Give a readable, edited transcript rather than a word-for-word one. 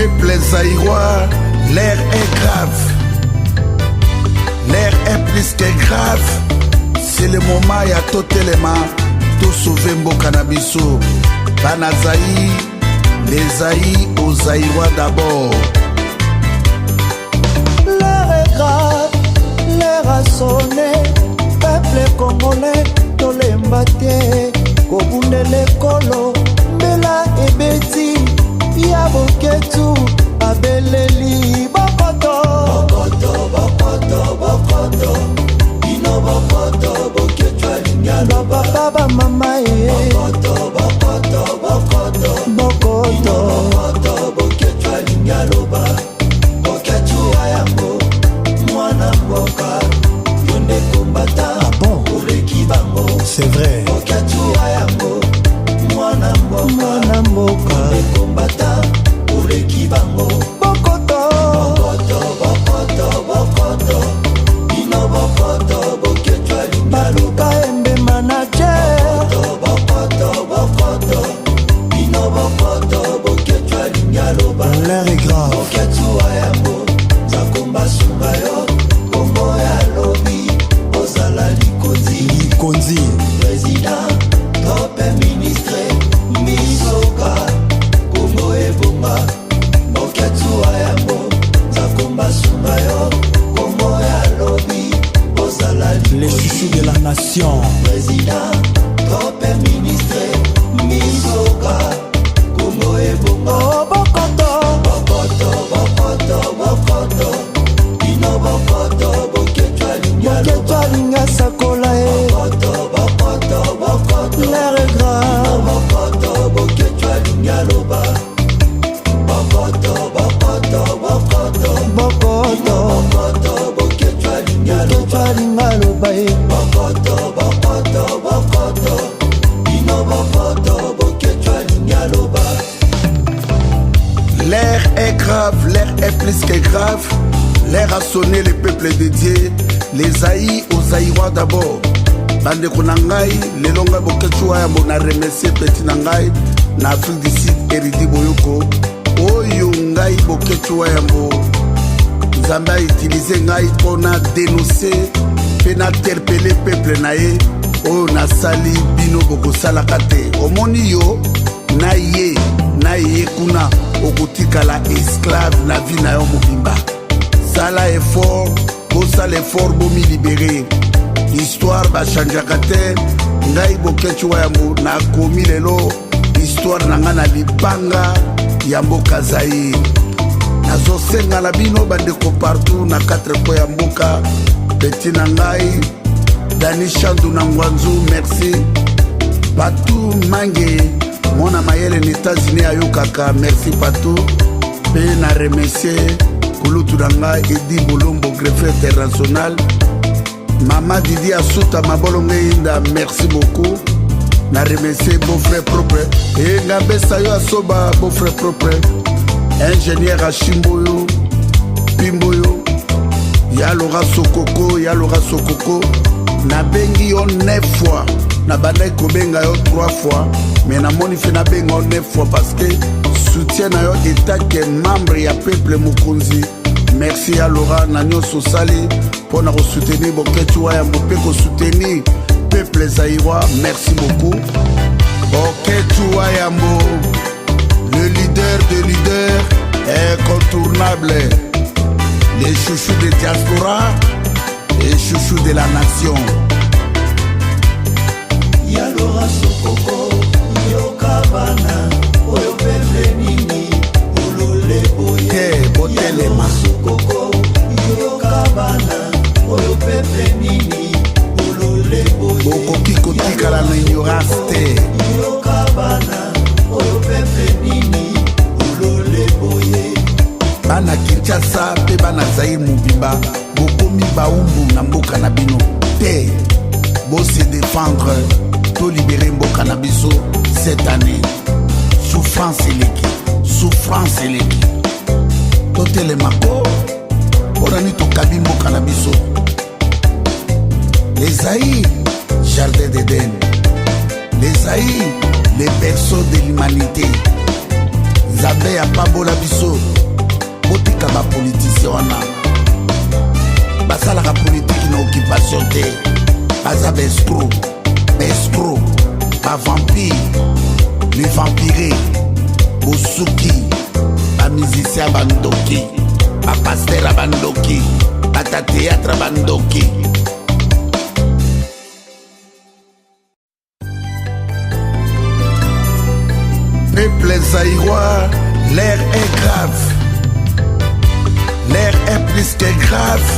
Peuple zaïrois, l'air est grave. L'air est plus que grave. C'est le moment ya totelema tout sauver mboka na biso. Bana Zaï, les Zaï aux Zaïrois d'abord. L'air est grave, l'air a sonné. Peuple congolais, tolemba te. Kobundele kolo, mbela ebeti. Ya boketu, abeleli bokoto. Bokoto, bokoto, bokoto. Ino bokoto, boketu alingalo. Baba mama e. Bokoto, bokoto, bokoto. Bokoto. Ino bokoto, boketu alingalo ba. Boketu ayambo, mwana mboka. Yonde kumbata. Ah bon? Ureki bango. C'est vrai. Boketu ayambo, mwana mboka. Mwana mboka. Yonde kumbata. Ureki bango. Bokoto. Bokoto, bokoto, bokoto. Ino bokoto, boketu alingalo. Baluka embe manager. Bokoto, bokoto, bokoto. Ino bokoto, boketu alingalo ba. L'air est grave. Boketu ayambo, zakumba sungayo. Kongo ya lobi, ozala likonzi. Likonzi. Président, top ministre, misoka. Kongo ebonga, boketu ayambo, zakumba sungayo. Kongo ya lobi, ozala likonzi. Les chouchous de la nation. Président, top ministre, misoka. Kongo ebonga. Oh, bokoto. Bokoto, bokoto, bokoto. Ino bokoto, boketu alingalo. Boketu alinga sakola e. Bokoto, bokoto, bokoto. L'air est grave. Ino bokoto, boketu alingalo ba. Bokoto, bokoto, bokoto. Bokoto, bokoto, boketu alingalo. Boketu alingalo ba e. Bokoto, bokoto, bokoto. Ino bokoto, boketu alingalo ba. L'air est grave, l'air est plus que grave. L'air a sonné le peuple dédié, les Zaï aux Zaïrois d'abord. Bande Konangai, les longa boketua ya mona remercier petit nangai, na Afrique du Sud, Eridi Boyoko. Oyo ngai boketua ya mo. Zamba utilisé ngai pour na dénoncer, pe na interpeller peuple nae. Oyo na sali bino boko salaka te. Omoni yo, na ye kuna okotikala esclave na vie na yo mobimba. Sala effort, bosala effort bomi libéré. Histoire bachangeaka te. Ngai boketu yambo na komi lelo histoire nanga na libanga ya mboka Zaïre. Nazosenga na bino bandeko partout na 4 coins ya mboka. Petit na ngai Dani Chandu na Ngwanzu, merci. Patou Mange mona mayele na États-Unis ayokaka, merci Patou. Pe na remercier Kulutu Danga Edi Bolombo, greffier international. Mama Didi Asuta Mabolonge Inda, merci beaucoup. Na remercier beau-frère propre. Et Ngabesa yo asoba beau-frère propre. Ingénieur Ashimboyo, Pimboyo. Yalora Sokoko, Yalora Sokoko. Na bengi yo 9 fois. Na bandai kobenga yo 3 fois. Mais na moni fe na benga yo 9 fois parce que soutien na yo état que membre ya peuple Mukunzi. Merci à Laura Nagno Sosali pour nous soutenir. Boketu Ayambo pour soutenir peuple zaïrois. Merci beaucoup. Boketu Ayambo, le leader de leaders incontournable. Les chouchous de diaspora, les chouchous de la nation. Yalora Sokoko, Yokabana, Oyo Pembe Nini, Ulule Boye. Botelema. Sokoko, Yokabana, Oyo Pembe Nini, Ulule Boye. Bokoki kotika la ignorance te. Yokabana, Oyo Pembe Nini, Ulule Boye. Bana Kinshasa pe bana Zaïre mobimba, bokomi baumbu na mboka na bino te. Bo se défendre, to libérer mboka na biso cette année. Souffrance eleki, souffrance eleki. Totele mako, porani to kabi mboka na biso. Les Zaïre, jardin d'Éden. Les Zaïre, les berceaux de l'humanité. nzambe ya pambola biso botika bapolitisien wana basalaka politiki na occupation te baza baescro bavampire le vampire bosuki bamusicien bandoki bapaster bandoki bata théâtre bandoki. Peuple zaïrois, l'air est grave. L'air est plus que grave.